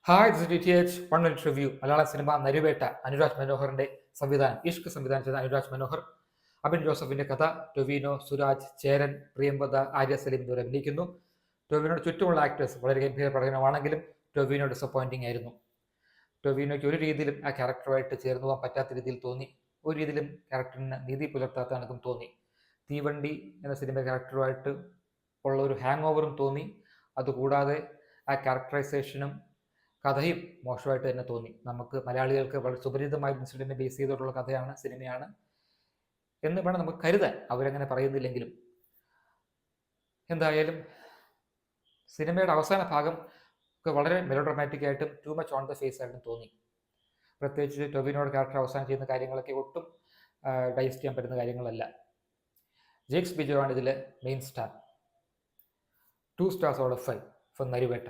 Hi this D T H 1 minute review. Malayala cinema നരുവേട്ട Anuraj മനോഹറിന്റെ സംവിധാനം, ഇഷ്ക് സംവിധാനം ചെയ്ത അനുരാജ് മനോഹർ, അബിൻ ജോസഫിന്റെ കഥ, ടൊവിനോ, സുരാജ്, ചേരൻ, പ്രിയംവദ, ആര്യ സലീം എന്നിവർ അഭിനയിക്കുന്നു. ടൊവിനോയുടെ ചുറ്റുമുള്ള ആക്ടേഴ്സ് വളരെ ഗംഭീര പ്രകടനമാണെങ്കിലും ടൊവിനോ ഡിസപ്പോയിന്റിംഗ് ആയിരുന്നു. ടൊവിനോയ്ക്ക് ഒരു രീതിയിലും ആ ക്യാരക്ടറുമായിട്ട് ചേർന്ന് പോകാൻ പറ്റാത്ത രീതിയിൽ തോന്നി. ഒരു രീതിയിലും ക്യാരക്ടറിന് നീതി പുലർത്താത്ത കണക്കും തോന്നി. തീവണ്ടി എന്ന സിനിമ ക്യാരക്ടറുമായിട്ട് ഉള്ള ഒരു ഹാങ് ഓവറും തോന്നി. അതുകൂടാതെ ആ ക്യാരക്ടറൈസേഷനും കഥയും മോശമായിട്ട് തന്നെ തോന്നി. നമുക്ക് മലയാളികൾക്ക് വളരെ സുപരിചിതമായ ഇൻസിഡൻറ്റിനെ ബേസ് ചെയ്തിട്ടുള്ള കഥയാണ്, സിനിമയാണ് എന്ന് വേണം നമുക്ക് കരുതാൻ, അവരങ്ങനെ പറയുന്നില്ലെങ്കിലും. എന്തായാലും സിനിമയുടെ അവസാന ഭാഗം ഒക്കെ വളരെ മെലോഡ്രമാറ്റിക് ആയിട്ടും too much on the face ആയിട്ടും തോന്നി. പ്രത്യേകിച്ച് ടൊവിനോയുടെ ക്യാരക്ടർ അവസാനം ചെയ്യുന്ന കാര്യങ്ങളൊക്കെ ഒട്ടും ഡൈജസ്റ്റ് ചെയ്യാൻ പറ്റുന്ന കാര്യങ്ങളല്ല. ജെയ്ക്സ് ബിജോ ആണ് ഇതിലെ main star. 2 stars out of 5 for നരുവേട്ട.